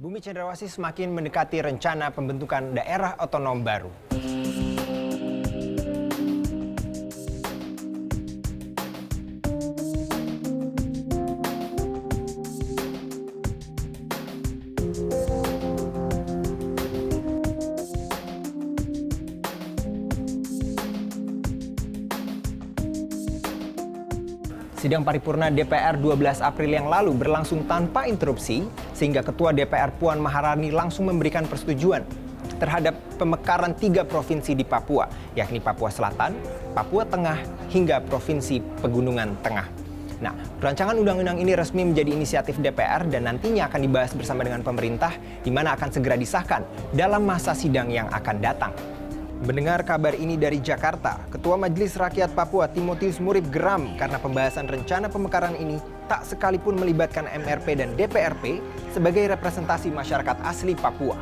Bumi Cendrawasih semakin mendekati rencana pembentukan daerah otonom baru. Sidang paripurna DPR 12 April yang lalu berlangsung tanpa interupsi, sehingga Ketua DPR Puan Maharani langsung memberikan persetujuan terhadap pemekaran 3 provinsi di Papua, yakni Papua Selatan, Papua Tengah, hingga Provinsi Pegunungan Tengah. Nah, rancangan undang-undang ini resmi menjadi inisiatif DPR dan nantinya akan dibahas bersama dengan pemerintah, di mana akan segera disahkan dalam masa sidang yang akan datang. Mendengar kabar ini dari Jakarta, Ketua Majelis Rakyat Papua Timotius Murib geram karena pembahasan rencana pemekaran ini tak sekalipun melibatkan MRP dan DPRP sebagai representasi masyarakat asli Papua.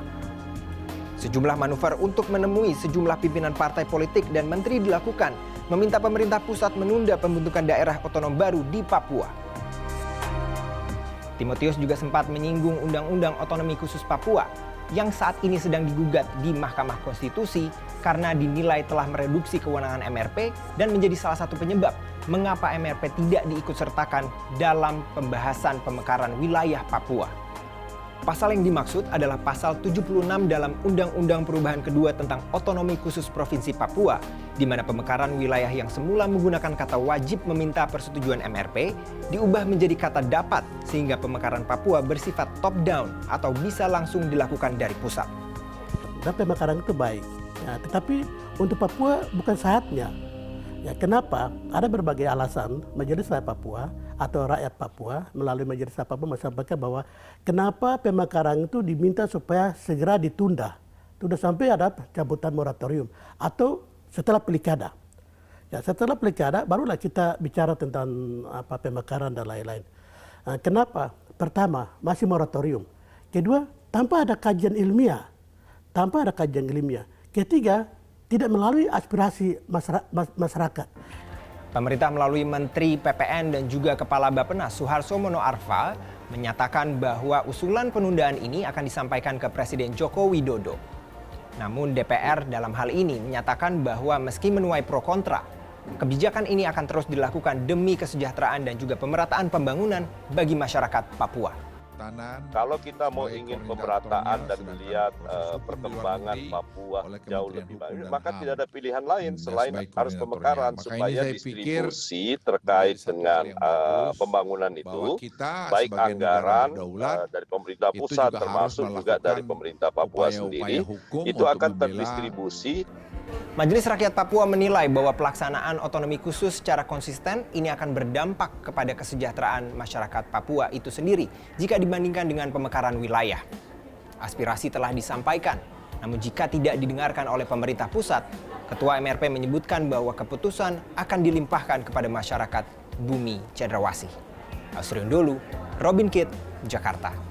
Sejumlah manuver untuk menemui sejumlah pimpinan partai politik dan menteri dilakukan, meminta pemerintah pusat menunda pembentukan daerah otonom baru di Papua. Timotius juga sempat menyinggung Undang-Undang Otonomi Khusus Papua yang saat ini sedang digugat di Mahkamah Konstitusi karena dinilai telah mereduksi kewenangan MRP dan menjadi salah satu penyebab mengapa MRP tidak diikutsertakan dalam pembahasan pemekaran wilayah Papua. Pasal yang dimaksud adalah pasal 76 dalam Undang-Undang Perubahan Kedua tentang Otonomi Khusus Provinsi Papua, di mana pemekaran wilayah yang semula menggunakan kata wajib meminta persetujuan MRP diubah menjadi kata dapat, sehingga pemekaran Papua bersifat top-down atau bisa langsung dilakukan dari pusat. Dan pemekaran itu baik, ya, tetapi untuk Papua bukan saatnya. Ya, kenapa? Ada berbagai alasan Majelis Rakyat Papua atau rakyat Papua melalui Majelis Rakyat Papua menyampaikan bahwa kenapa pemekaran itu diminta supaya segera ditunda. Sudah sampai ada cabutan moratorium atau setelah pilkada. Ya, setelah pilkada barulah kita bicara tentang pemekaran dan lain-lain. Kenapa? Pertama, masih moratorium. Kedua, tanpa ada kajian ilmiah. Ketiga, tidak melalui aspirasi masyarakat. Pemerintah melalui Menteri PPN dan juga Kepala Bappenas Suharso Mono Arfa menyatakan bahwa usulan penundaan ini akan disampaikan ke Presiden Joko Widodo. Namun DPR dalam hal ini menyatakan bahwa meski menuai pro kontra, kebijakan ini akan terus dilakukan demi kesejahteraan dan juga pemerataan pembangunan bagi masyarakat Papua. Kalau kita mau ingin pemerataan dan melihat perkembangan Papua jauh lebih baik, maka tidak ada pilihan lain selain harus pemekaran supaya distribusi terkait dengan pembangunan itu, baik anggaran dari pemerintah pusat termasuk juga dari pemerintah Papua sendiri, itu akan terdistribusi. Majelis Rakyat Papua menilai bahwa pelaksanaan otonomi khusus secara konsisten ini akan berdampak kepada kesejahteraan masyarakat Papua itu sendiri jika dibandingkan dengan pemekaran wilayah. Aspirasi telah disampaikan, namun jika tidak didengarkan oleh pemerintah pusat, Ketua MRP menyebutkan bahwa keputusan akan dilimpahkan kepada masyarakat Bumi Cendrawasih. Ausriun Dholu, Robin Kitt, Jakarta.